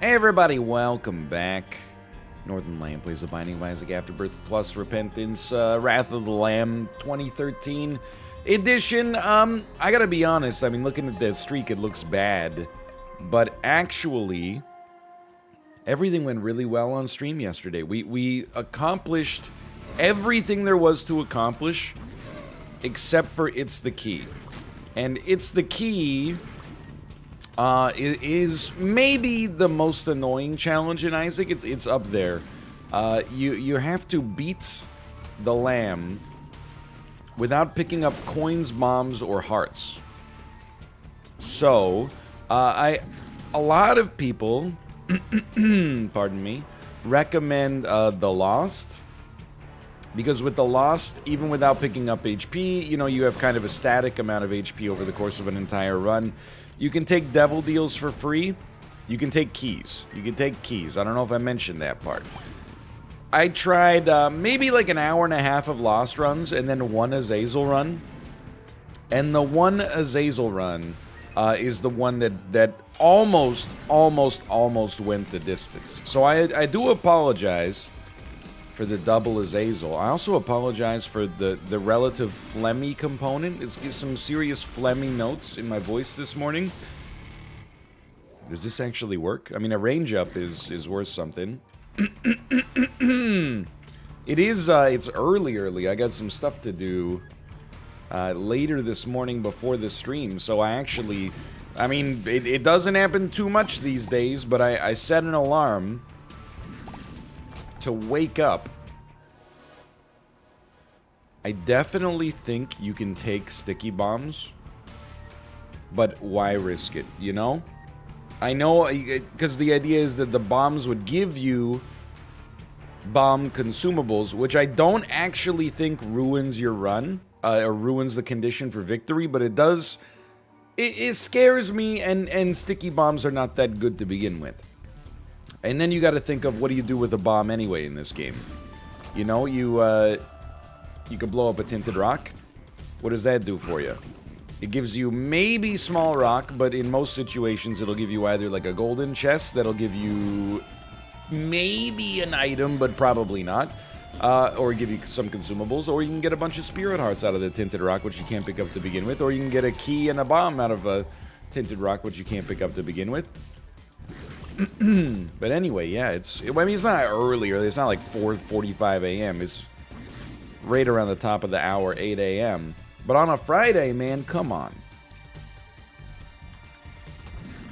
Hey everybody, welcome back. Northern Lamb plays The Binding of Isaac Afterbirth plus Repentance, Wrath of the Lamb 2013 edition. I gotta be honest, I mean, looking at the streak, it looks bad. But actually, everything went really well on stream yesterday. We accomplished everything there was to accomplish, except for It's the Key. And It's the Key is maybe the most annoying challenge in Isaac. It's up there. You have to beat the lamb without picking up coins, bombs, or hearts. So, a lot of people, pardon me, recommend The Lost. Because with The Lost, even without picking up HP, you know, you have kind of a static amount of HP over the course of an entire run. You can take devil deals for free. You can take keys. I don't know if I mentioned that part. I tried maybe like an hour and a half of Lost runs and then one Azazel run. And the one Azazel run is the one that almost went the distance. So I do apologize for the double Azazel. I also apologize for the relative phlegmy component. It's some serious phlegmy notes in my voice this morning. Does this actually work? I mean, a range up is worth something. It's early. I got some stuff to do later this morning before the stream. So I mean, it doesn't happen too much these days, but I set an alarm to wake up. I definitely think you can take sticky bombs, but why risk it, you know? I know, because the idea is that the bombs would give you bomb consumables, which I don't actually think ruins your run, or ruins the condition for victory, but it does, it scares me, and sticky bombs are not that good to begin with. And then you got to think of what do you do with a bomb anyway in this game. You know, you could blow up a tinted rock. What does that do for you? It gives you maybe small rock, but in most situations it'll give you either like a golden chest that'll give you maybe an item, but probably not. Or give you some consumables, or you can get a bunch of spirit hearts out of the tinted rock, which you can't pick up to begin with, or you can get a key and a bomb out of a tinted rock, which you can't pick up to begin with. But anyway, yeah, I mean, it's not earlier. It's not like 4:45 a.m. It's right around the top of the hour, 8 a.m. But on a Friday, man, come on.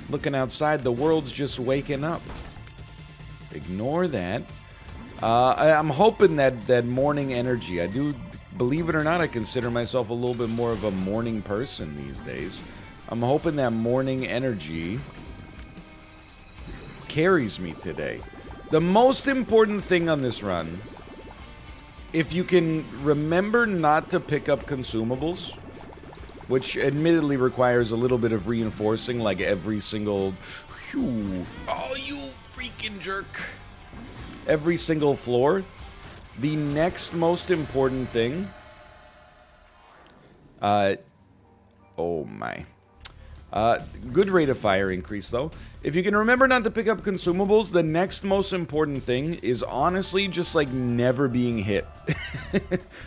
Looking outside, the world's just waking up. Ignore that. I'm hoping that morning energy. I do, believe it or not, I consider myself a little bit more of a morning person these days. I'm hoping that morning energy carries me today. The most important thing on this run, if you can remember not to pick up consumables, which admittedly requires a little bit of reinforcing, like every single, oh, you freaking jerk, every single floor. The next most important thing, oh my. Good rate of fire increase, though. If you can remember not to pick up consumables, the next most important thing is honestly just, like, never being hit.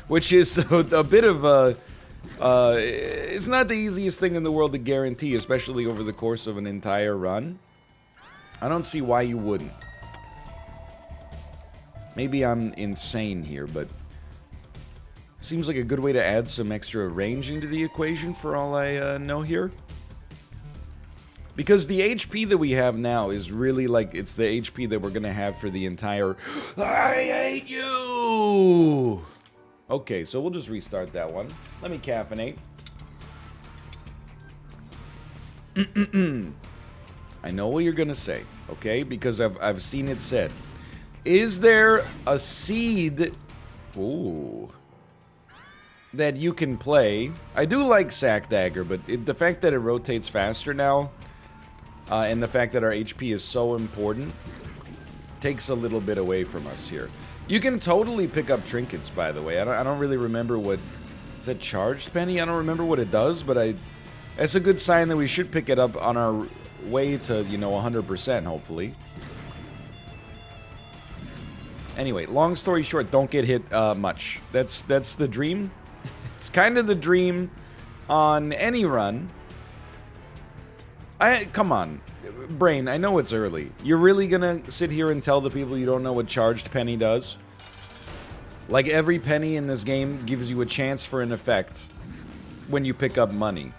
Which is a bit of a... it's not the easiest thing in the world to guarantee, especially over the course of an entire run. I don't see why you wouldn't. Maybe I'm insane here, but... seems like a good way to add some extra range into the equation for all I know here. Because the HP that we have now is really like, it's the HP that we're gonna have for the entire... I hate you! Okay, so we'll just restart that one. Let me caffeinate. I know what you're gonna say, okay? Because I've seen it said. Is there a seed... ooh... that you can play? I do like Sack Dagger, but the fact that it rotates faster now... and the fact that our HP is so important takes a little bit away from us here. You can totally pick up trinkets, by the way. I don't really remember what... is that charged penny? I don't remember what it does, but that's a good sign that we should pick it up on our way to, you know, 100%, hopefully. Anyway, long story short, don't get hit much. That's the dream. It's kind of the dream on any run. Come on, Brain, I know it's early. You're really gonna sit here and tell the people you don't know what charged penny does? Like, every penny in this game gives you a chance for an effect when you pick up money.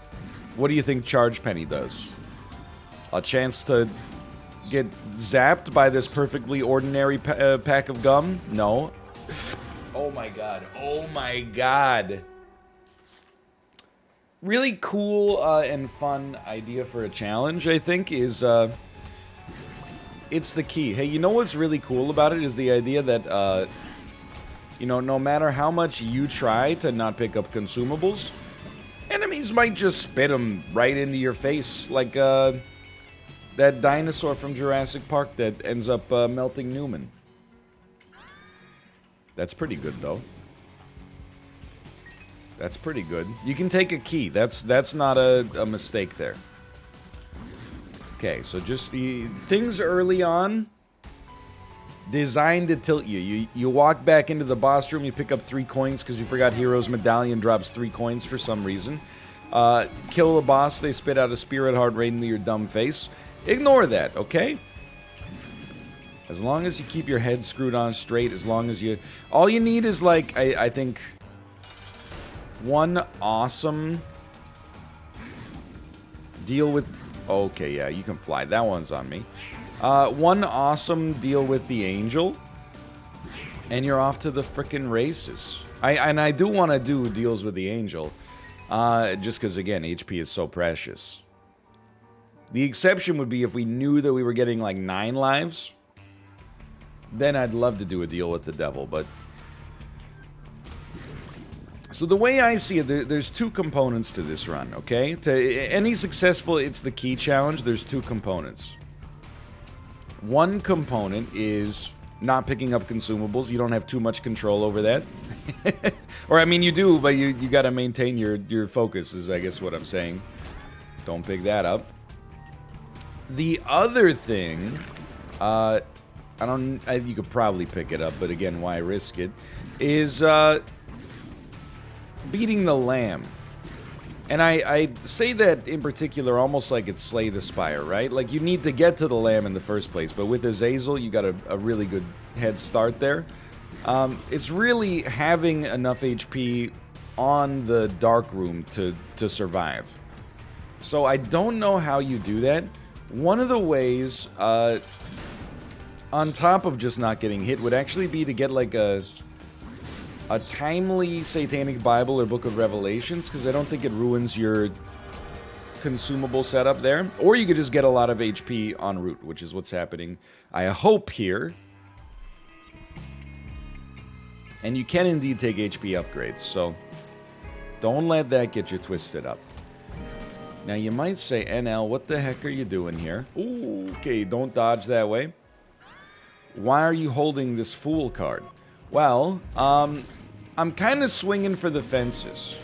What do you think charged penny does? A chance to get zapped by this perfectly ordinary pack of gum? No. Oh my god. Oh my god. Really cool and fun idea for a challenge, I think, is it's the key. Hey, you know what's really cool about it is the idea that, you know, no matter how much you try to not pick up consumables, enemies might just spit them right into your face, like that dinosaur from Jurassic Park that ends up melting Newman. That's pretty good, though. That's pretty good. You can take a key. That's not a mistake there. Okay, so just the things early on designed to tilt you. You walk back into the boss room, you pick up 3 coins because you forgot Hero's Medallion drops 3 coins for some reason. Kill the boss, they spit out a spirit heart right into your dumb face. Ignore that, okay? As long as you keep your head screwed on straight, as long as you... All you need is, like, I think... one awesome deal with... Okay, yeah, you can fly. That one's on me. One awesome deal with the angel, and you're off to the frickin' races. I do want to do deals with the angel, just because, again, HP is so precious. The exception would be if we knew that we were getting, like, 9 lives. Then I'd love to do a deal with the devil, but... So the way I see it, there's 2 components to this run, okay? To any successful It's the Key challenge, there's 2 components. One component is not picking up consumables. You don't have too much control over that. Or, I mean, you do, but you gotta maintain your focus, is I guess what I'm saying. Don't pick that up. The other thing, you could probably pick it up, but again, why risk it, is, beating the lamb. And I say that in particular almost like it's Slay the Spire, right? Like, you need to get to the lamb in the first place, but with Azazel, you got a really good head start there. It's really having enough HP on the dark room to survive. So I don't know how you do that. One of the ways, on top of just not getting hit, would actually be to get, like, a timely Satanic Bible or Book of Revelations, because I don't think it ruins your consumable setup there. Or you could just get a lot of HP en route, which is what's happening, I hope, here. And you can indeed take HP upgrades, so don't let that get you twisted up. Now you might say, NL, what the heck are you doing here? Ooh, okay, don't dodge that way. Why are you holding this Fool card? Well, I'm kind of swinging for the fences.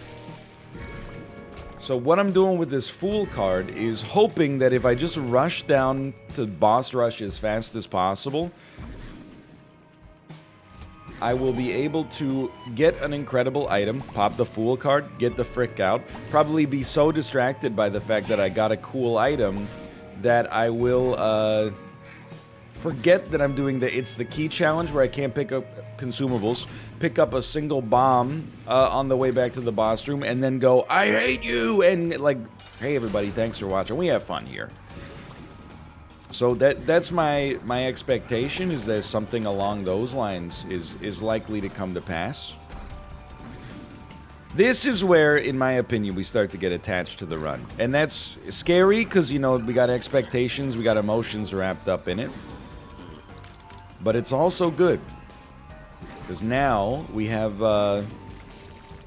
So what I'm doing with this Fool card is hoping that if I just rush down to boss rush as fast as possible, I will be able to get an incredible item, pop the Fool card, get the frick out, probably be so distracted by the fact that I got a cool item that I will, forget that I'm doing the It's the Key challenge where I can't pick up consumables, pick up a single bomb on the way back to the boss room, and then go, I hate you, and like, hey everybody, thanks for watching, we have fun here. So that's my expectation, is that something along those lines is likely to come to pass. This is where, in my opinion, we start to get attached to the run. And that's scary, because, you know, we got expectations, we got emotions wrapped up in it. But it's also good, because now we have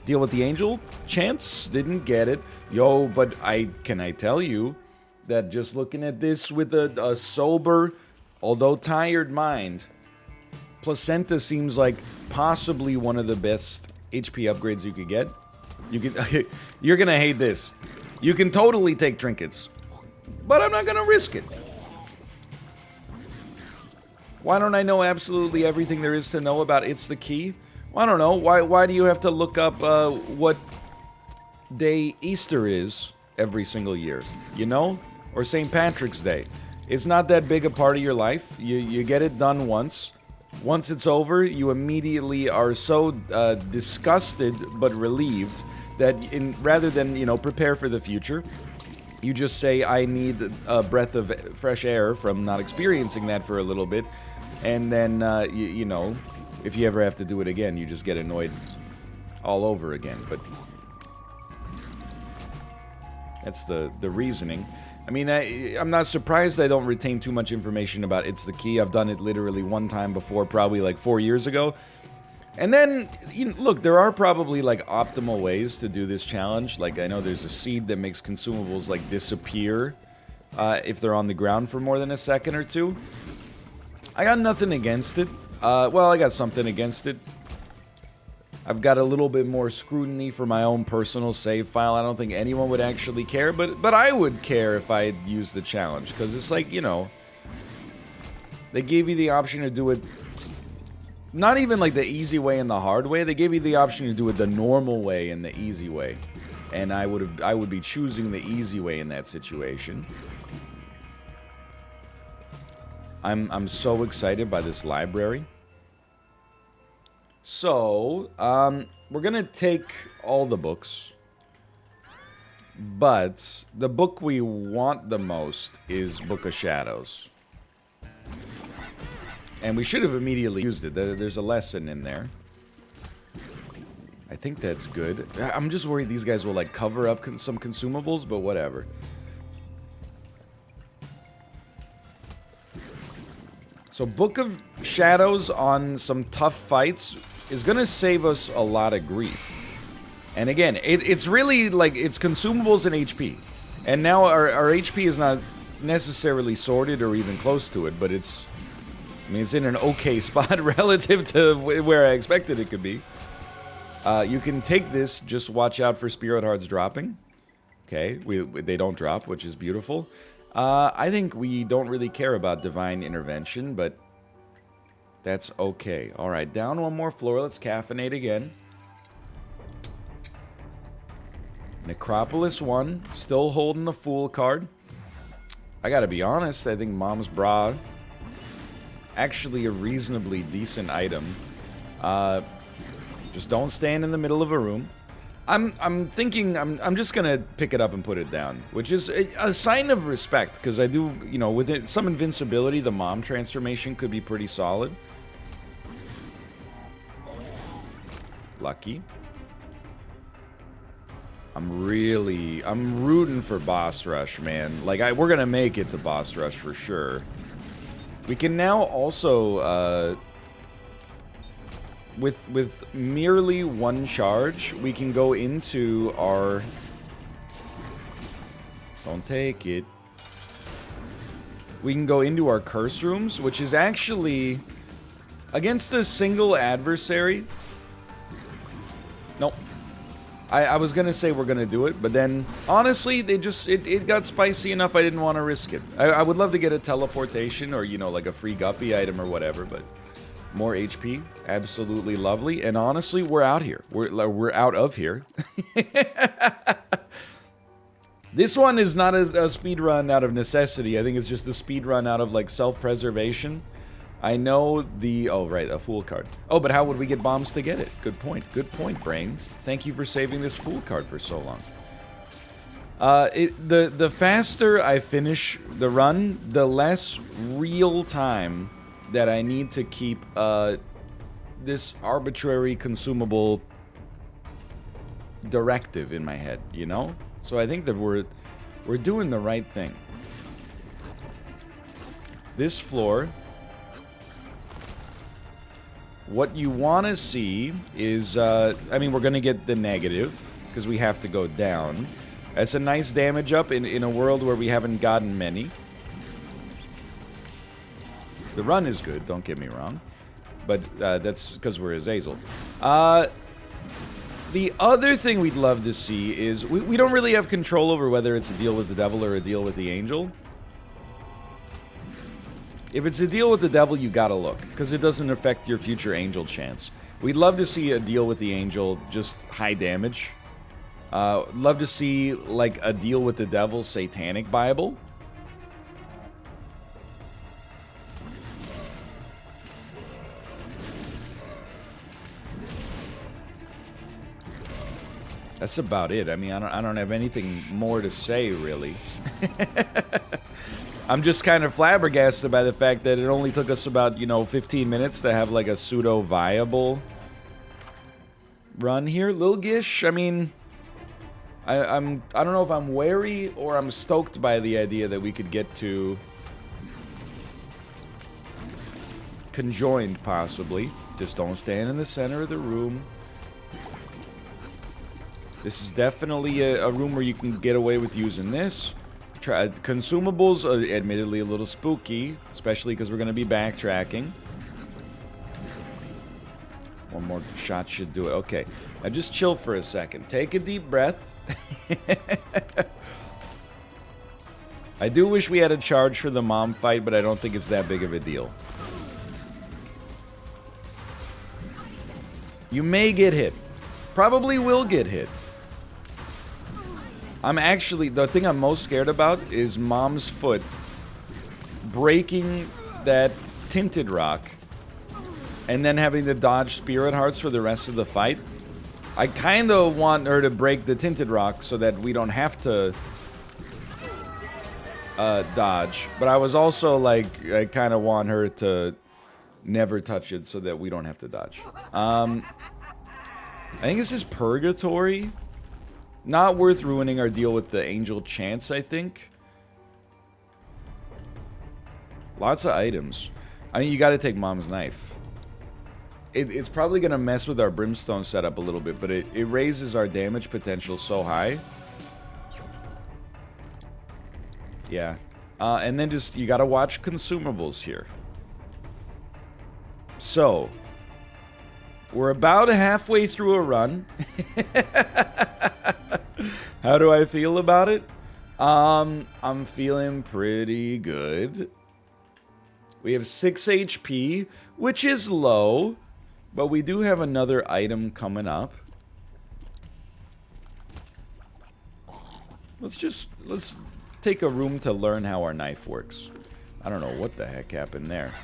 deal with the angel. Chance didn't get it. Yo, but can I tell you that just looking at this with a sober, although tired mind, Placenta seems like possibly one of the best HP upgrades you could get. You're gonna hate this. You can totally take trinkets. but I'm not gonna risk it. Why don't I know absolutely everything there is to know about It's the Key? Well, I don't know. Why do you have to look up what day Easter is every single year? You know? Or St. Patrick's Day. It's not that big a part of your life. You get it done once. Once it's over, you immediately are so disgusted but relieved that rather than, you know, prepare for the future, you just say, I need a breath of fresh air from not experiencing that for a little bit. And then, you know, if you ever have to do it again, you just get annoyed all over again. But that's the reasoning. I mean, I'm not surprised I don't retain too much information about It's the Key. I've done it literally one time before, probably like 4 years ago. And then, you know, look, there are probably like optimal ways to do this challenge. Like, I know there's a seed that makes consumables like disappear if they're on the ground for more than a second or two. I got nothing against it. Well, I got something against it. I've got a little bit more scrutiny for my own personal save file. I don't think anyone would actually care, but I would care if I had used the challenge. Because it's like, you know, they gave you the option to do it, not even like the easy way and the hard way. They gave you the option to do it the normal way and the easy way. And I would be choosing the easy way in that situation. I'm so excited by this library. So, we're gonna take all the books, but the book we want the most is Book of Shadows. And we should have immediately used it. There's a lesson in there. I think that's good. I'm just worried these guys will, like, cover up some consumables, but whatever. So, Book of Shadows on some tough fights is gonna save us a lot of grief. And again, it's really like, it's consumables and HP. And now our HP is not necessarily sorted or even close to it, but it's, I mean, it's in an okay spot relative to where I expected it could be. You can take this, just watch out for Spirit Hearts dropping. Okay, they don't drop, which is beautiful. I think we don't really care about Divine Intervention, but that's okay. Alright, down one more floor. Let's caffeinate again. Necropolis 1. Still holding the Fool card. I gotta be honest, I think Mom's Bra, actually a reasonably decent item. Just don't stand in the middle of a room. I'm thinking I'm just gonna pick it up and put it down, which is a sign of respect, because I do, you know, with it, some invincibility, the Mom transformation could be pretty solid. Lucky. I'm rooting for Boss Rush, man. Like, we're gonna make it to Boss Rush for sure. We can now also, with merely one charge, we can go into our... Don't take it. We can go into our curse rooms, which is actually against a single adversary. Nope. I was gonna say we're gonna do it, but then honestly, it got spicy enough I didn't want to risk it. I would love to get a teleportation or, you know, like a free Guppy item or whatever, but more HP, absolutely lovely. And honestly, we're out here. We're out of here. This one is not a speed run out of necessity. I think it's just a speed run out of, like, self-preservation. I know the... Oh, right, a Fool card. Oh, but how would we get bombs to get it? Good point. Good point, Brain. Thank you for saving this Fool card for so long. The faster I finish the run, the less real time that I need to keep this arbitrary consumable directive in my head, you know? So I think that we're doing the right thing. This floor... What you want to see is, I mean, we're going to get the negative, because we have to go down. That's a nice damage up in a world where we haven't gotten many. The run is good, don't get me wrong. But that's because we're Azazel. The other thing we'd love to see is we don't really have control over whether it's a deal with the devil or a deal with the angel. If it's a deal with the devil, you gotta look, because it doesn't affect your future angel chance. We'd love to see a deal with the angel, just high damage. Love to see, like, a deal with the devil, satanic Bible. That's about it. I mean, I don't have anything more to say, really. I'm just kind of flabbergasted by the fact that it only took us about, 15 minutes to have, like, a pseudo-viable run here. Lil Gish, I mean, I don't know if I'm wary or I'm stoked by the idea that we could get to conjoined, possibly. Just don't stand in the center of the room. This is definitely a room where you can get away with using this. Consumables are admittedly a little spooky, especially because we're going to be backtracking. One more shot should do it. Okay, now just chill for a second. Take a deep breath. I do wish we had a charge for the mom fight, but I don't think it's that big of a deal. You may get hit. Probably will get hit. The thing I'm most scared about is Mom's foot breaking that tinted rock and then having to dodge spirit hearts for the rest of the fight. I kind of want her to break the tinted rock so that we don't have to dodge. But I was also like, I kind of want her to never touch it so that we don't have to dodge. I think this is Purgatory. Not worth ruining our deal with the Angel Chance, I think. Lots of items. I mean, you gotta take Mom's knife. It's probably gonna mess with our Brimstone setup a little bit, but it raises our damage potential so high. Yeah. And then just, you gotta watch consumables here. So, we're about halfway through a run. How do I feel about it? I'm feeling pretty good. We have 6 HP, which is low, but we do have another item coming up. Let's take a room to learn how our knife works. I don't know what the heck happened there.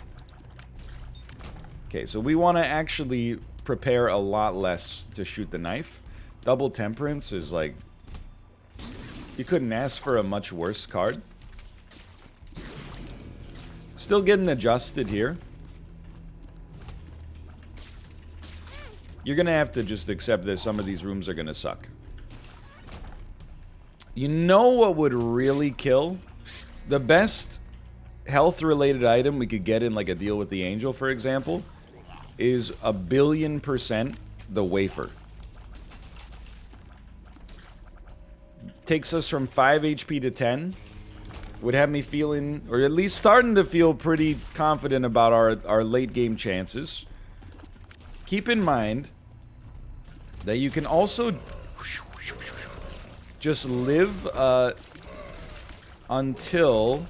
Okay, so we want to actually prepare a lot less to shoot the knife. Double Temperance is like... You couldn't ask for a much worse card. Still getting adjusted here. You're gonna have to just accept that some of these rooms are gonna suck. You know what would really kill? The best health-related item we could get in like a deal with the Angel, for example, is 1,000,000,000% the wafer. Takes us from 5 HP to 10. Would have me feeling, or at least starting to feel pretty confident about our late game chances. Keep in mind that you can also just live until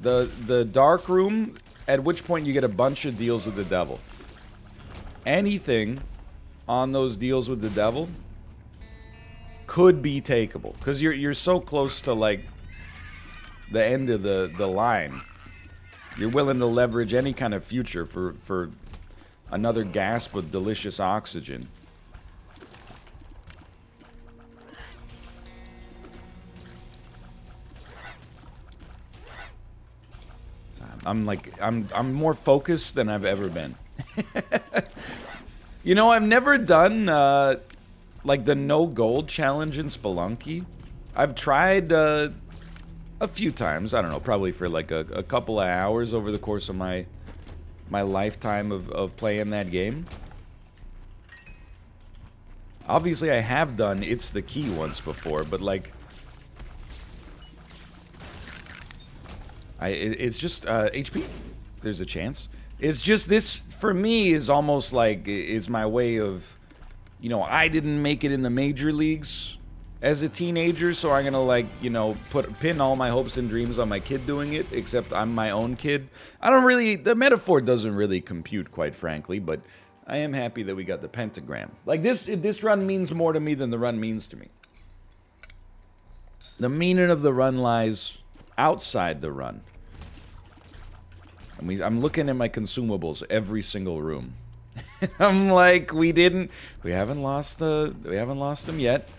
the dark room, at which point you get a bunch of deals with the devil. Anything on those deals with the devil could be takeable, because you're so close to like the end of the line. You're willing to leverage any kind of future for another gasp of delicious oxygen. I'm more focused than I've ever been. You know, I've never done like the no gold challenge in Spelunky. I've tried a few times. I don't know, probably for like a couple of hours over the course of my lifetime of playing that game. Obviously, I have done It's the Key once before, but like, it's just HP. There's a chance. It's just this, for me, is almost like is my way of you know, I didn't make it in the major leagues as a teenager, so I'm gonna, like, you know, pin all my hopes and dreams on my kid doing it, except I'm my own kid. I don't really, the metaphor doesn't really compute, quite frankly, but I am happy that we got the pentagram. Like, this run means more to me than the run means to me. The meaning of the run lies outside the run. I'm looking at my consumables every single room. I'm like, we haven't lost them yet.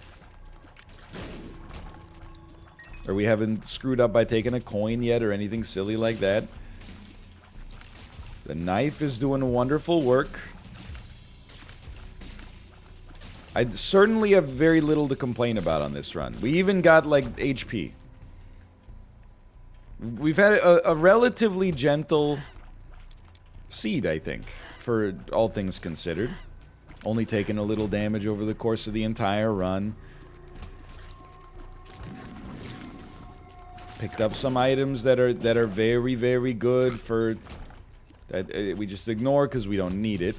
Or we haven't screwed up by taking a coin yet or anything silly like that. The knife is doing wonderful work. I certainly have very little to complain about on this run. We even got, like, HP. We've had a relatively gentle seed, I think, for all things considered. Only taking a little damage over the course of the entire run. Picked up some items that are very, very good for... that we just ignore because we don't need it.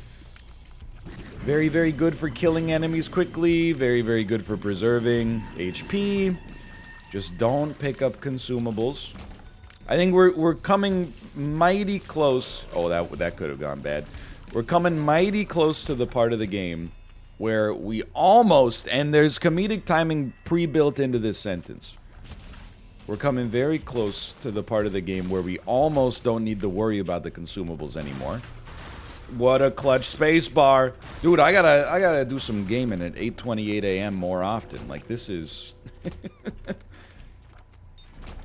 Very, very good for killing enemies quickly. Very, very good for preserving HP. Just don't pick up consumables. I think we're coming mighty close. Oh, that could have gone bad. We're coming mighty close to the part of the game where we almost, and there's comedic timing pre-built into this sentence. We're coming very close to the part of the game where we almost don't need to worry about the consumables anymore. What a clutch space bar. Dude, I gotta do some gaming at 8:28 a.m. more often. Like, this is...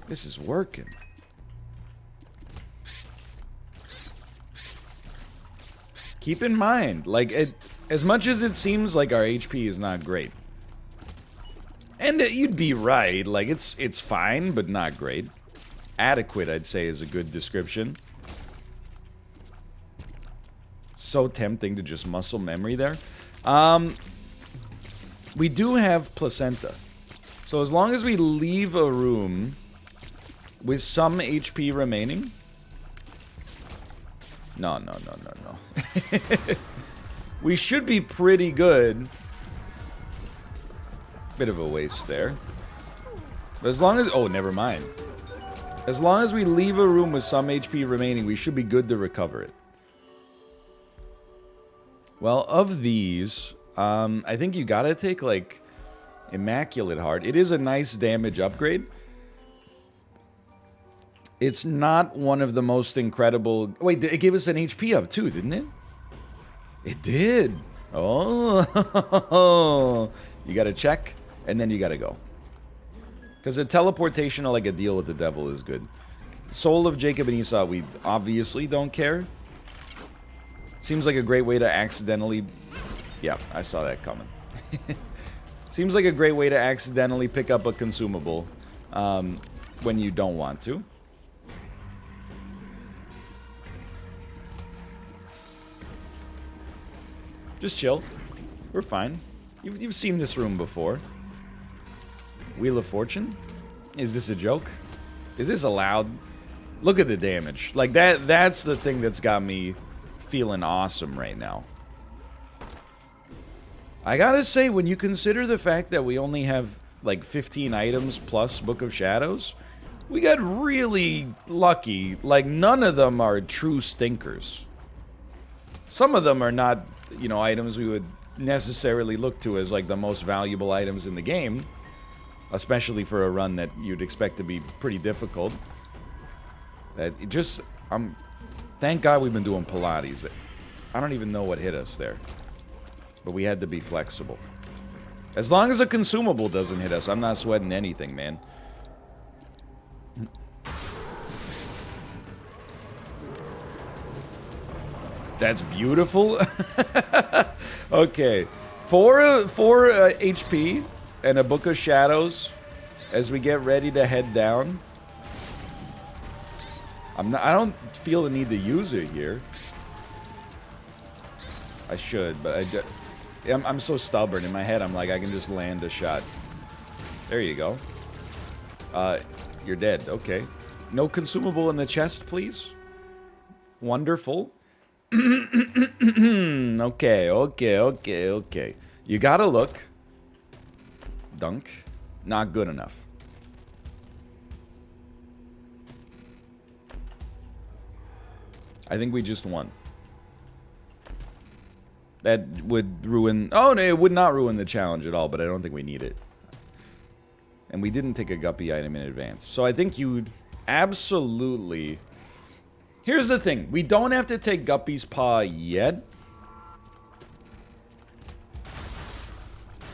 this is working. Keep in mind, like, as much as it seems like our HP is not great, and you'd be right, like, it's fine, but not great. Adequate, I'd say, is a good description. So tempting to just muscle memory there. We do have placenta. So as long as we leave a room with some HP remaining... No. We should be pretty good. Bit of a waste there. But as long as... oh, never mind. As long as we leave a room with some HP remaining, we should be good to recover it. Well, of these, I think you gotta take, like, Immaculate Heart. It is a nice damage upgrade. It's not one of the most incredible... wait, it gave us an HP up, too, didn't it? It did. Oh. You gotta check, and then you gotta go. Because a teleportation, like a deal with the devil, is good. Soul of Jacob and Esau, we obviously don't care. Seems like a great way to accidentally... yeah, I saw that coming. Seems like a great way to accidentally pick up a consumable when you don't want to. Just chill. We're fine. You've seen this room before. Wheel of Fortune? Is this a joke? Is this allowed? Look at the damage. Like, that's the thing that's got me feeling awesome right now. I gotta say, when you consider the fact that we only have, like, 15 items plus Book of Shadows, we got really lucky. Like, none of them are true stinkers. Some of them are not, you know, items we would necessarily look to as, like, the most valuable items in the game. Especially for a run that you'd expect to be pretty difficult. That it just, thank God we've been doing Pilates. I don't even know what hit us there. But we had to be flexible. As long as a consumable doesn't hit us, I'm not sweating anything, man. That's beautiful. Okay. 4 HP and a Book of Shadows as we get ready to head down. I don't feel the need to use it here. I should, but I'm so stubborn. In my head, I'm like, I can just land a shot. There you go. You're dead. Okay. No consumable in the chest, please. Wonderful. Okay. You gotta look. Dunk. Not good enough. I think we just won. That would ruin... Oh, no, it would not ruin the challenge at all, but I don't think we need it. And we didn't take a Guppy item in advance. So I think you'd absolutely... Here's the thing. We don't have to take Guppy's Paw yet.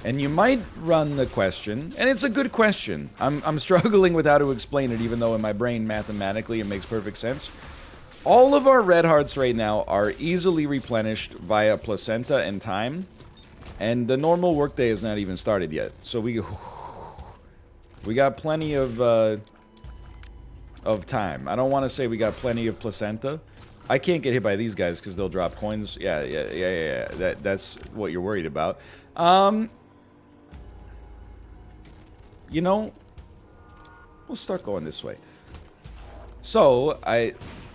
And you might run the question, and it's a good question. I'm struggling with how to explain it, even though in my brain, mathematically, it makes perfect sense. All of our red hearts right now are easily replenished via placenta and time. And the normal workday has not even started yet. So we got plenty of time. I don't want to say we got plenty of placenta. I can't get hit by these guys because they'll drop coins. Yeah. That's what you're worried about. You know, we'll start going this way. So,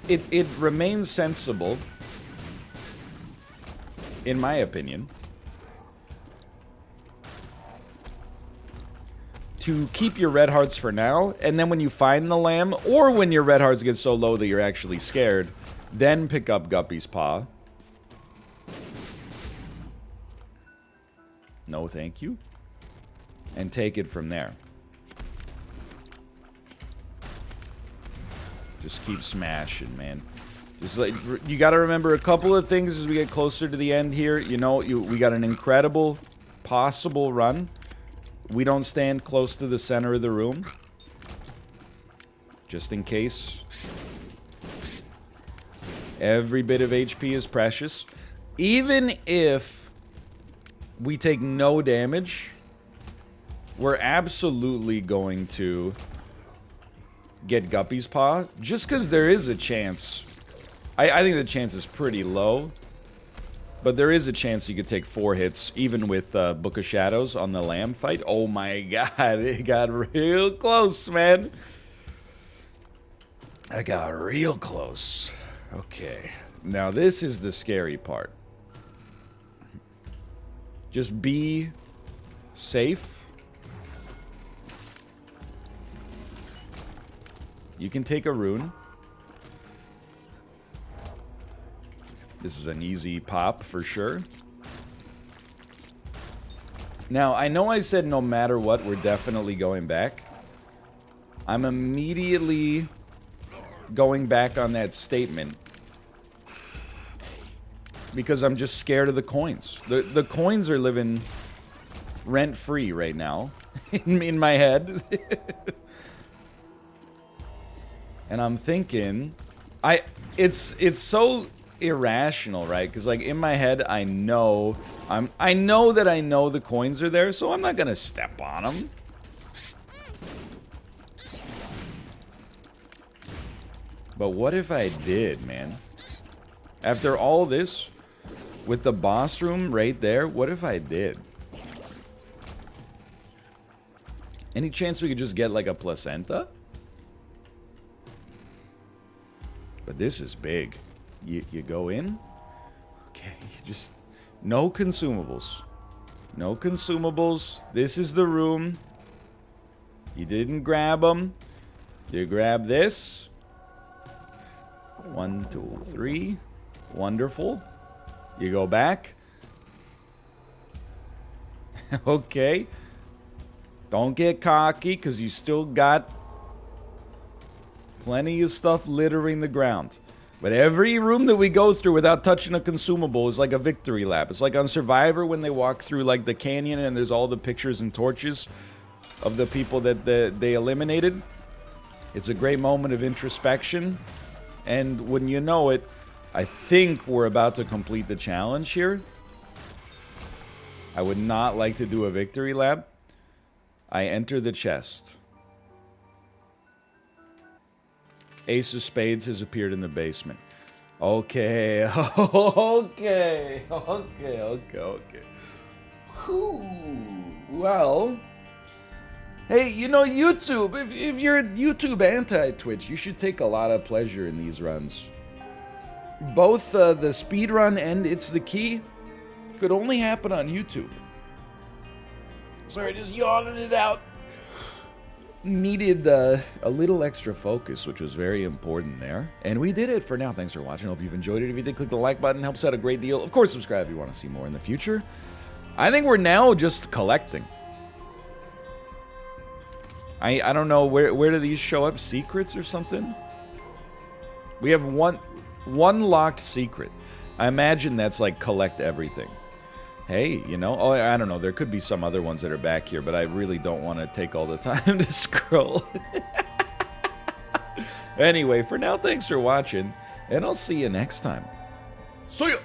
it remains sensible, in my opinion, to keep your red hearts for now, and then when you find the lamb, or when your red hearts get so low that you're actually scared, then pick up Guppy's Paw. No, thank you. And take it from there. Just keep smashing, man. Just like, you gotta remember a couple of things as we get closer to the end here. You know, we got an incredible possible run. We don't stand close to the center of the room. Just in case. Every bit of HP is precious. Even if we take no damage, we're absolutely going to get Guppy's Paw, just because there is a chance. I think the chance is pretty low, but there is a chance you could take 4 hits, even with Book of Shadows on the lamb fight. Oh my god, it got real close, man. I got real close. Okay, now this is the scary part. Just be safe. You can take a rune. This is an easy pop for sure. Now, I know I said no matter what, we're definitely going back. I'm immediately going back on that statement because I'm just scared of the coins. The coins are living rent-free right now in my head. And I'm thinking, it's so irrational, right? Because like in my head, I know that I know the coins are there, so I'm not gonna step on them. But what if I did, man? After all this, with the boss room right there, what if I did? Any chance we could just get like a placenta? But this is big. You go in. Okay, just... No consumables. No consumables. This is the room. You didn't grab them. You grab this. 1, 2, 3. Wonderful. You go back. Okay. Don't get cocky, because you still got plenty of stuff littering the ground. But every room that we go through without touching a consumable is like a victory lap. It's like on Survivor when they walk through like the canyon and there's all the pictures and torches of the people that they eliminated. It's a great moment of introspection. And when you know it, I think we're about to complete the challenge here. I would not like to do a victory lap. I enter the chest. Ace of Spades has appeared in the basement. Okay. Okay. Whew. Well. Hey, you know, YouTube, if you're YouTube anti-Twitch, you should take a lot of pleasure in these runs. Both the speed run and It's the Key could only happen on YouTube. Sorry, just yawning it out. Needed a little extra focus, which was very important there. And we did it for now. Thanks for watching. Hope you've enjoyed it. If you did, click the like button. Helps out a great deal. Of course, subscribe if you want to see more in the future. I think we're now just collecting. I don't know, where do these show up? Secrets or something? We have one locked secret. I imagine that's like collect everything. Hey, you know, oh, I don't know. There could be some other ones that are back here, but I really don't want to take all the time to scroll. Anyway, for now, thanks for watching, and I'll see you next time. See ya!